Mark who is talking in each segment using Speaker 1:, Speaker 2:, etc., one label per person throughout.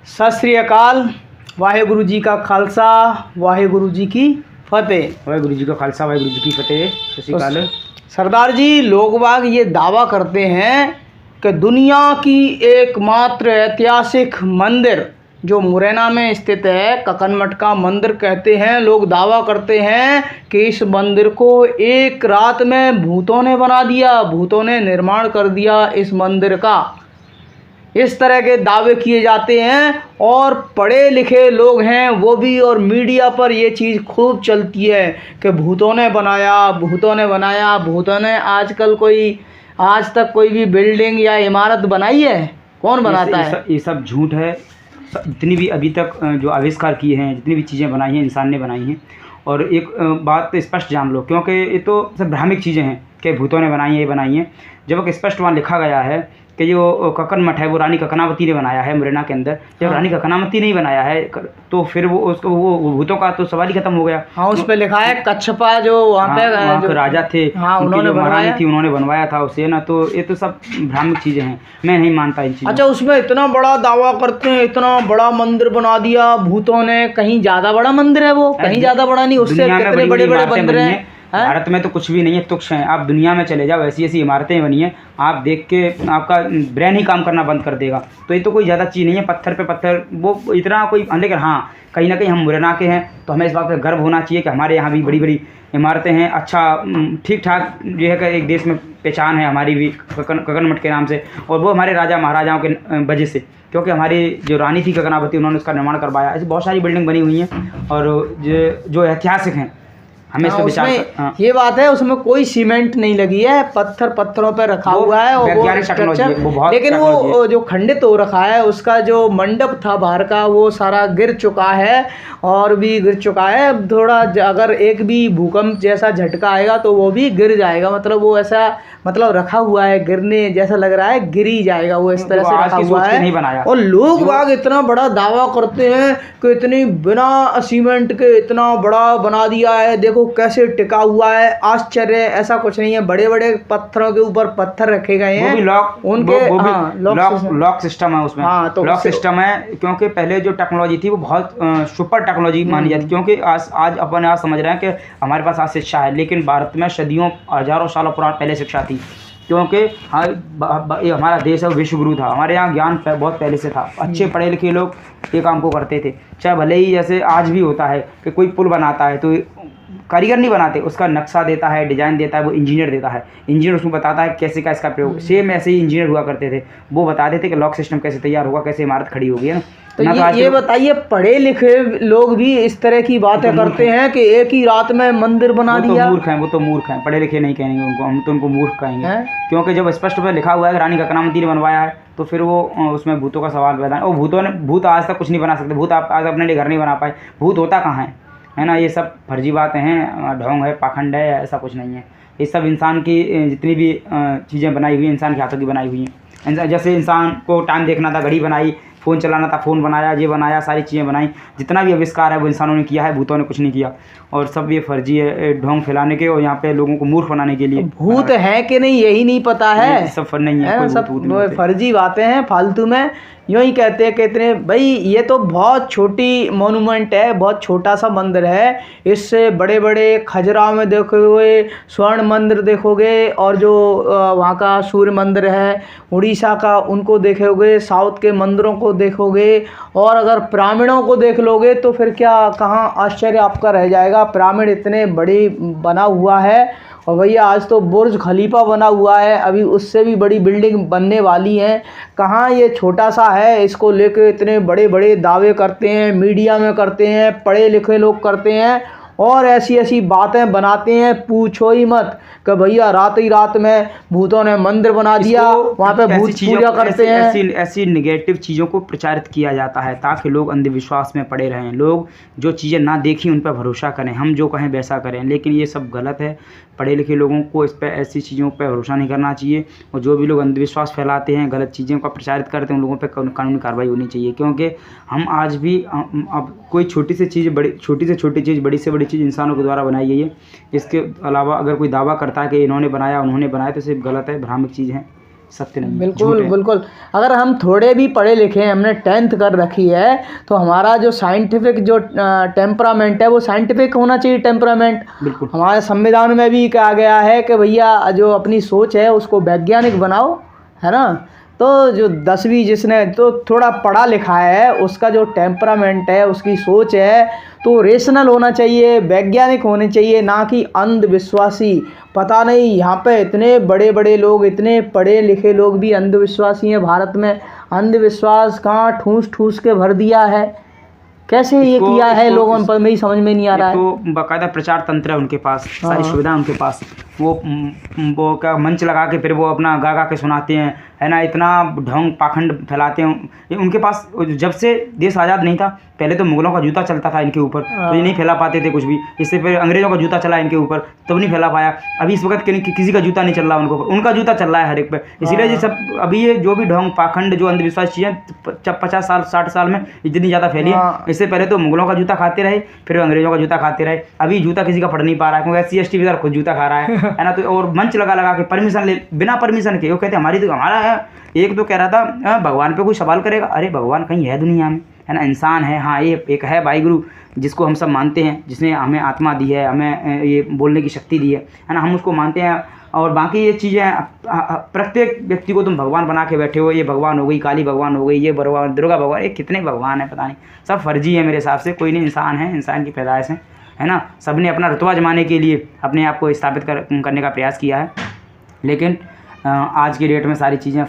Speaker 1: सत श्री अकाल। वाहेगुरु जी का खालसा, वाहेगुरु जी की फतेह।
Speaker 2: वाहेगुरु जी का खालसा, वाहेगुरु जी की फतेह। सत श्री अकाल।
Speaker 1: सरदार जी, लोग बाग ये दावा करते हैं कि दुनिया की एकमात्र ऐतिहासिक मंदिर जो मुरैना में स्थित है, ककन मठ का मंदिर कहते हैं, लोग दावा करते हैं कि इस मंदिर को एक रात में भूतों ने बना दिया, भूतों ने निर्माण कर दिया इस मंदिर का। इस तरह के दावे किए जाते हैं और पढ़े लिखे लोग हैं वो भी, और मीडिया पर ये चीज़ खूब चलती है कि भूतों ने बनाया, भूतों ने बनाया, भूतों ने। आजकल कोई आज तक कोई भी बिल्डिंग या इमारत बनाई है? कौन बनाता है?
Speaker 2: ये सब झूठ है। जितनी भी अभी तक जो आविष्कार किए हैं, जितनी भी चीज़ें बनाई हैं, इंसान ने बनाई हैं। और एक बात स्पष्ट जान लो, क्योंकि ये तो सब भ्रामिक चीज़ें हैं कि भूतों ने बनाई हैं, ये बनाई हैं। जब एक स्पष्ट वहाँ लिखा गया है कि जो ककन मठ है वो रानी ककनावती ने बनाया है मुरैना के अंदर। जब
Speaker 1: हाँ।
Speaker 2: रानी ककनावती ने ही बनाया है तो फिर वो उसको वो भूतों का तो सवाल ही खत्म हो गया।
Speaker 1: हाँ, उस पे लिखा है कच्छपा जो वहाँ पे
Speaker 2: वहाँ के राजा थे,
Speaker 1: हाँ,
Speaker 2: उन्होंने बनाई थी, उन्होंने बनवाया था उसे ना। तो ये तो सब भ्रामिक चीज़ें हैं, मैं नहीं मानता इन चीज़ों।
Speaker 1: अच्छा, उसमें इतना बड़ा दावा करते हैं, इतना बड़ा मंदिर बना दिया भूतों ने। कहीं ज़्यादा बड़ा मंदिर है वो, कहीं ज़्यादा बड़ा नहीं, उससे कितने बड़े बड़े मंदिर हैं।
Speaker 2: भारत में तो कुछ भी नहीं है, तुच्छ हैं। आप दुनिया में चले जाओ, ऐसी ऐसी इमारतें बनी हैं, आप देख के आपका ब्रेन ही काम करना बंद कर देगा। तो ये तो कोई ज़्यादा चीज़ नहीं है, पत्थर पे पत्थर वो इतना कोई। लेकिन हाँ, कहीं ना कहीं हम मुरैना के हैं तो हमें इस बात पर गर्व होना चाहिए कि हमारे यहाँ भी बड़ी बड़ी इमारतें हैं। अच्छा, ठीक ठाक जो है कि एक देश में पहचान है हमारी भी ककन मठ के नाम से, और वो हमारे राजा महाराजाओं के वजह से, क्योंकि हमारी जो रानी थी ककनावती, उन्होंने उसका निर्माण करवाया। ऐसी बहुत सारी बिल्डिंग बनी हुई हैं और जो ऐतिहासिक हैं, हमें
Speaker 1: हाँ, उसमें ये बात है, उसमें कोई सीमेंट नहीं लगी है, पत्थरों पर रखा हुआ है और वो स्ट्रक्चर। लेकिन वो जो खंडित हो रखा है, उसका जो मंडप था बाहर का, वो सारा गिर चुका है और भी गिर चुका है। अब थोड़ा अगर एक भी भूकंप जैसा झटका आएगा तो वो भी गिर जाएगा। मतलब वो ऐसा रखा हुआ है, गिरने जैसा लग रहा है, गिर ही जाएगा वो, इस तरह से रखा हुआ है। और लोग बाग इतना बड़ा दावा करते हैं कि इतनी बिना सीमेंट के इतना बड़ा बना दिया है, देखो कैसे टिका हुआ है। आश्चर्य, ऐसा कुछ नहीं है। बड़े बड़े पत्थरों के ऊपर पत्थर रखे गए हैं,
Speaker 2: लॉक सिस्टम है उसमें। हाँ, तो लॉक सिस्टम है, क्योंकि पहले जो टेक्नोलॉजी थी वो बहुत सुपर टेक्नोलॉजी मानी जाती। क्योंकि आज अपन आज समझ रहे हैं कि हमारे पास आज शिक्षा है, लेकिन भारत में सदियों हजारों सालों पुरानी पहले शिक्षा थी। क्योंकि हमारा देश है विश्व गुरु था, हमारे यहाँ ज्ञान बहुत पहले से था। अच्छे पढ़े लिखे लोग ये काम को करते थे। चाहे भले ही जैसे आज भी होता है कि कोई पुल बनाता है तो कारीगर नहीं बनाते, उसका नक्शा देता है, डिज़ाइन देता है, वो इंजीनियर देता है। इंजीनियर उसमें बताता है कैसे का इसका प्रयोग। सेम ऐसे ही इंजीनियर हुआ करते थे, वो बताते थे कि लॉक सिस्टम कैसे तैयार होगा, कैसे इमारत खड़ी होगी, है ना।
Speaker 1: तो ये बताइए, पढ़े लिखे लोग भी इस तरह की बातें करते हैं कि एक ही रात में मंदिर बना दिया?
Speaker 2: वो तो मूर्ख हैं, पढ़े लिखे नहीं कहेंगे उनको, हम तो उनको मूर्ख कहेंगे। क्योंकि जब स्पष्ट पर लिखा हुआ है कि रानी ककनावती ने बनवाया है, तो फिर वो उसमें भूतों का सवाल पैदा है। और भूत आज तक कुछ नहीं बना सकते। भूत आप आज अपने लिए घर नहीं बना पाए। भूत होता कहाँ है ना। ये सब फर्जी बातें हैं, ढोंग है, पाखंड है, ऐसा कुछ नहीं है। ये सब इंसान की जितनी भी चीज़ें बनाई हुई हैं, इंसान के हाथों की बनाई हुई हैं। जैसे इंसान को टाइम देखना था, घड़ी बनाई, फ़ोन चलाना था, फ़ोन बनाया, ये बनाया, सारी चीज़ें बनाई। जितना भी आविष्कार है वो इंसानों ने किया है, भूतों ने कुछ नहीं किया। और सब ये फर्जी है, ढोंग फैलाने के और यहाँ पे लोगों को मूर्ख बनाने के लिए।
Speaker 1: भूत है कि नहीं यही नहीं पता है,
Speaker 2: सब नहीं है,
Speaker 1: सब फर्जी बातें हैं, फालतू में यूँ ही कहते हैं कि इतने। भाई ये तो बहुत छोटी मोनूमेंट है, बहुत छोटा सा मंदिर है। इससे बड़े बड़े खजुराहो में देखोगे स्वर्ण मंदिर देखोगे, और जो वहाँ का सूर्य मंदिर है उड़ीसा का, उनको देखोगे, साउथ के मंदिरों को देखोगे, और अगर पिरामिडों को देख लोगे तो फिर क्या, कहाँ आश्चर्य आपका रह जाएगा। पिरामिड इतने बड़ी बना हुआ है, और भैया आज तो बुर्ज खलीफा बना हुआ है, अभी उससे भी बड़ी बिल्डिंग बनने वाली है। कहाँ ये छोटा सा है, इसको लेके इतने बड़े बड़े दावे करते हैं, मीडिया में करते हैं, पढ़े लिखे लोग करते हैं, और ऐसी ऐसी बातें बनाते हैं, पूछो ही मत। कि भैया रात ही रात में भूतों ने मंदिर बना दिया, वहाँ पे भूत पूजा करते हैं।
Speaker 2: ऐसी निगेटिव चीज़ों को प्रचारित किया जाता है ताकि लोग अंधविश्वास में पड़े रहें। लोग जो चीज़ें ना देखी उन पर भरोसा करें, हम जो कहें वैसा करें, लेकिन ये सब गलत है। पढ़े लिखे लोगों को इस पर ऐसी चीज़ों पर भरोसा नहीं करना चाहिए। और जो भी लोग अंधविश्वास फैलाते हैं, गलत चीज़ों का प्रचारित करते हैं, उन लोगों पर कानूनी कार्रवाई होनी चाहिए। क्योंकि हम आज भी अब कोई छोटी से छोटी चीज़, बड़ी से बड़ी चीज़ इंसानों के द्वारा बनाई गई है। इसके अलावा अगर कोई दावा करता है कि इन्होंने बनाया, उन्होंने बनाया, तो सिर्फ गलत है, भ्रामक चीज़ है। सत्य नहीं है,
Speaker 1: बिल्कुल
Speaker 2: झूठ है।
Speaker 1: बिल्कुल। अगर हम थोड़े भी पढ़े लिखे हैं, हमने 10th कर रखी है, तो हमारा जो साइंटिफिक जो टेम्परामेंट है वो साइंटिफिक होना चाहिए टेम्परामेंट।
Speaker 2: बिल्कुल
Speaker 1: हमारे संविधान में भी कहा गया है कि भैया जो अपनी सोच है उसको वैज्ञानिक बनाओ, है ना। तो जो 10वीं जिसने तो थोड़ा पढ़ा लिखा है, उसका जो टेम्परामेंट है, उसकी सोच है, तो रेशनल होना चाहिए, वैज्ञानिक होने चाहिए, ना कि अंधविश्वासी। पता नहीं यहाँ पे इतने बड़े बड़े लोग, इतने पढ़े लिखे लोग भी अंधविश्वासी हैं भारत में। अंधविश्वास कहाँ ठूस ठूस के भर दिया है, कैसे ये किया है लोगों पर, मेरी समझ में नहीं आ रहा है।
Speaker 2: तो बाकायदा प्रचार तंत्र है उनके पास, सारी सुविधा उनके पास। वो क्या मंच लगा के फिर वो अपना गा गा के सुनाते हैं, है ना। इतना ढोंग पाखंड फैलाते हैं ये उनके पास। जब से देश आज़ाद नहीं था, पहले तो मुगलों का जूता चलता था इनके ऊपर, तो ये नहीं फैला पाते थे कुछ भी। इससे फिर अंग्रेज़ों का जूता चला इनके ऊपर, तब नहीं फैला पाया। अभी इस वक्त किसी का जूता नहीं चल रहा उनको, उनका जूता चल रहा है हर एक पे। इसीलिए ये सब अभी ये जो भी ढोंग पाखंड जो अंधविश्वास चीज़ें 50 साल 60 साल में इतनी ज़्यादा फैली है। इससे पहले तो मुगलों का जूता खाते रहे, फिर अंग्रेज़ों का जूता खाते रहे। अभी जूता किसी का पड़ नहीं पा रहा है, क्योंकि SC ST खुद जूता खा रहा है ना। तो और मंच लगा के परमिशन ले, बिना परमिशन के वो कहते हैं हमारी तो हमारा है। एक तो कह रहा था भगवान पे कोई सवाल करेगा, अरे भगवान कहीं है दुनिया में, है ना। इंसान है, हाँ ये एक है वाहिगुरु जिसको हम सब मानते हैं, जिसने हमें आत्मा दी है, हमें ये बोलने की शक्ति दी है ना, हम उसको मानते हैं। और बाकी ये चीज़ें प्रत्येक व्यक्ति को तुम भगवान बना के बैठे हो, ये भगवान हो गई, काली भगवान हो गई, ये भगवान दुर्गा भगवान, ये कितने भगवान है पता नहीं, सब फर्जी है मेरे हिसाब से। कोई नहीं, इंसान है, इंसान की पैदाइश है ना। सब ने अपना रुतबा जमाने के लिए अपने आप को स्थापित करने का प्रयास किया है, लेकिन आज की डेट में सारी चीज़ें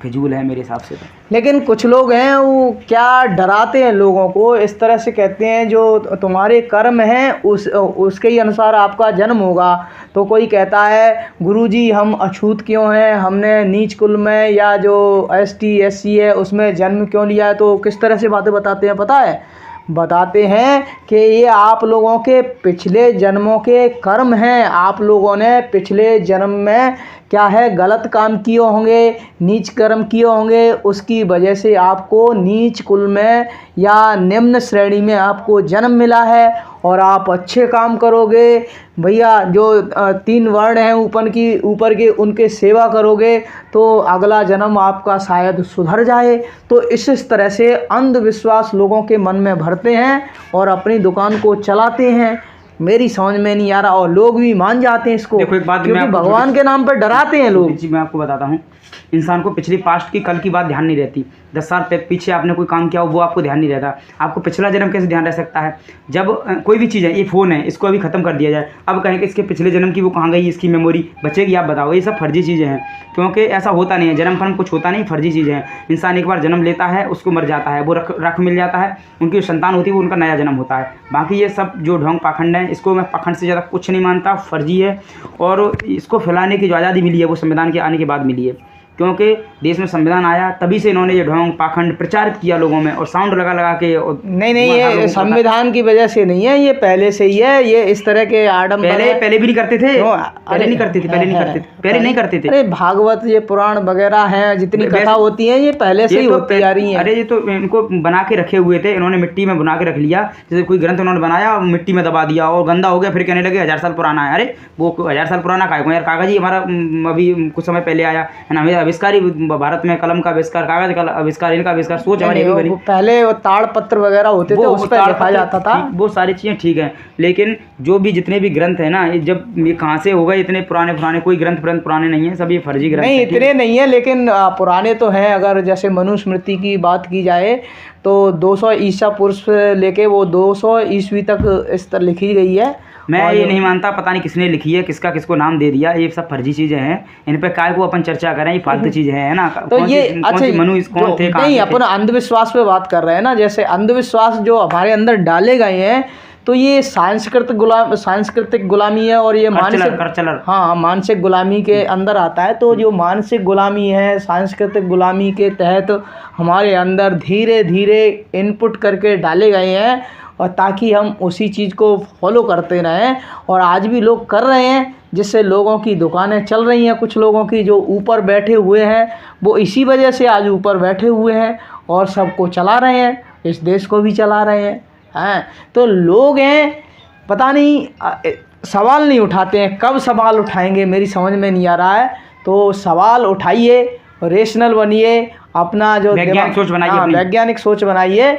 Speaker 2: फिजूल है मेरे हिसाब से तो।
Speaker 1: लेकिन कुछ लोग हैं वो क्या डराते हैं लोगों को, इस तरह से कहते हैं जो तुम्हारे कर्म हैं उसके ही अनुसार आपका जन्म होगा। तो कोई कहता है गुरुजी हम अछूत क्यों हैं, हमने नीच कुल में या जो ST SC है उसमें जन्म क्यों लिया है। तो किस तरह से बातें बताते हैं पता है, बताते हैं कि ये आप लोगों के पिछले जन्मों के कर्म हैं। आप लोगों ने पिछले जन्म में क्या है गलत काम किए होंगे, नीच कर्म किए होंगे, उसकी वजह से आपको नीच कुल में या निम्न श्रेणी में आपको जन्म मिला है। और आप अच्छे काम करोगे भैया, जो 3 वर्ण हैं ऊपर के उनके सेवा करोगे तो अगला जन्म आपका शायद सुधर जाए। तो इस तरह से अंधविश्वास लोगों के मन में भरते हैं और अपनी दुकान को चलाते हैं। मेरी समझ में नहीं आ रहा, और लोग भी मान जाते हैं इसको।
Speaker 2: देखो एक बात,
Speaker 1: क्योंकि भगवान के नाम पर डराते हैं लोग।
Speaker 2: जी मैं आपको बताता हूँ, इंसान को पिछली पास्ट की कल की बात ध्यान नहीं रहती। 10 साल पीछे आपने कोई काम किया हो वो आपको ध्यान नहीं रहता। आपको पिछला जन्म कैसे ध्यान रह सकता है। जब कोई भी चीज़ है, ये फ़ोन है, इसको अभी ख़त्म कर दिया जाए, अब कहें कि इसके पिछले जन्म की वो कहाँ गई, इसकी मेमोरी बचेगी, आप बताओ। ये सब फर्जी चीज़ें हैं, क्योंकि ऐसा होता नहीं है। जन्म फर्म कुछ होता नहीं, फर्जी चीज़ें हैं। इंसान एक बार जन्म लेता है, उसको मर जाता है, वो रख मिल जाता है, उनकी संतान होती है, वो उनका नया जन्म होता है। बाकी ये सब जो ढोंग पाखंड है, इसको मैं पाखंड से ज़्यादा कुछ नहीं मानता, फर्जी है। और इसको फैलाने की जो आज़ादी मिली है वो संविधान के आने के बाद मिली है, क्योंकि देश में संविधान आया तभी से इन्होंने ये ढोंग पाखंड प्रचारित किया लोगों में, और साउंड लगा के।
Speaker 1: नहीं ये संविधान की वजह से नहीं है, ये पहले से ही है। ये इस तरह के आडम्बर
Speaker 2: पहले भी नहीं करते थे, पहले नहीं करते थे।
Speaker 1: अरे भागवत ये पुराण वगैरह हैं, जितनी कथा होती है ये पहले से ही होती आ रही है।
Speaker 2: अरे ये तो इनको बना के रखे हुए थे, इन्होंने मिट्टी में बना के रख लिया। जैसे कोई ग्रंथ उन्होंने बनाया, मिट्टी में दबा दिया और गंदा हो गया, फिर कहने लगे 1000 साल पुराना है। अरे वो 1000 साल पुराना यार, कागज ही हमारा अभी कुछ समय पहले आया है ना। हमें आविष्कार ही भारत में कलम का आविष्कार, कागज का आविष्कार, इनका आविष्कार, सोच हमारी अभी बनी।
Speaker 1: पहले वो ताड़ पत्र वगैरह होते थे, उस पर लिखा जाता था।
Speaker 2: वो सारी चीज़ें ठीक हैं, लेकिन जो भी जितने भी ग्रंथ हैं ना, जब ये कहाँ से हो गए इतने पुराने, कोई ग्रंथ पुराने नहीं है, सब ये फर्जी ग्रंथ
Speaker 1: नहीं, इतने नहीं है, लेकिन पुराने तो हैं। अगर जैसे मनुस्मृति की बात की जाए तो 200 ईसा पूर्व से लेके वो 200 ईस्वी तक इस तरह लिखी गई है।
Speaker 2: मैं ये नहीं मानता, पता नहीं किसने लिखी है, किसको नाम दे दिया। ये सब फर्जी चीज़ें हैं, इन पे काय को अपन चर्चा करें, ये फालतू चीज़ें हैं ना।
Speaker 1: तो ये अच्छा
Speaker 2: मनु कौन थे,
Speaker 1: नहीं, अपन अंधविश्वास पे बात कर रहे हैं ना। जैसे अंधविश्वास जो हमारे अंदर डाले गए हैं, तो ये सांस्कृतिक गुलामी है, और ये मानसिक गुलामी के अंदर आता है। तो जो मानसिक गुलामी है, सांस्कृतिक गुलामी के तहत हमारे अंदर धीरे धीरे इनपुट करके डाले गए हैं, और ताकि हम उसी चीज़ को फॉलो करते रहें। और आज भी लोग कर रहे हैं, जिससे लोगों की दुकानें चल रही हैं। कुछ लोगों की जो ऊपर बैठे हुए हैं वो इसी वजह से आज ऊपर बैठे हुए हैं और सबको चला रहे हैं, इस देश को भी चला रहे हैं। तो लोग हैं, पता नहीं सवाल नहीं उठाते हैं। कब सवाल उठाएंगे मेरी समझ में नहीं आ रहा है। तो सवाल उठाइए रेशनल बनिए, अपना जो
Speaker 2: वैज्ञानिक सोच बनाइए
Speaker 1: हाँ,
Speaker 2: अपनी।
Speaker 1: वैज्ञानिक सोच बनाइए।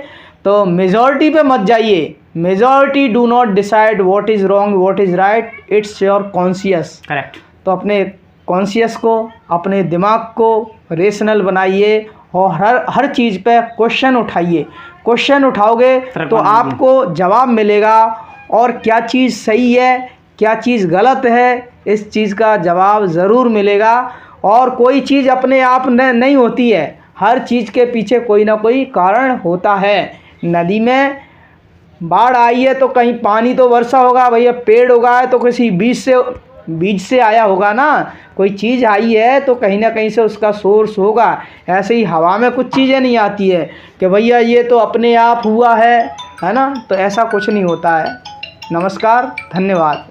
Speaker 1: तो मेजॉरिटी पे मत जाइए। Majority do not decide what is wrong what is right, it's your conscious.
Speaker 2: Correct.
Speaker 1: तो अपने कॉन्शियस को, अपने दिमाग को रेशनल बनाइए और हर चीज़ पे क्वेश्चन उठाइए। क्वेश्चन उठाओगे तो आपको जवाब मिलेगा, और क्या चीज़ सही है क्या चीज़ गलत है इस चीज़ का जवाब ज़रूर मिलेगा। और कोई चीज़ अपने आप नहीं होती है, हर चीज़ के पीछे कोई ना कोई कारण होता है। नदी में बाढ़ आई है तो कहीं पानी तो वर्षा होगा भैया, पेड़ उगा है तो किसी बीज से आया होगा ना, कोई चीज़ आई है तो कहीं ना कहीं से उसका सोर्स होगा। ऐसे ही हवा में कुछ चीज़ें नहीं आती है कि भैया ये तो अपने आप हुआ है ना, तो ऐसा कुछ नहीं होता है। नमस्कार, धन्यवाद।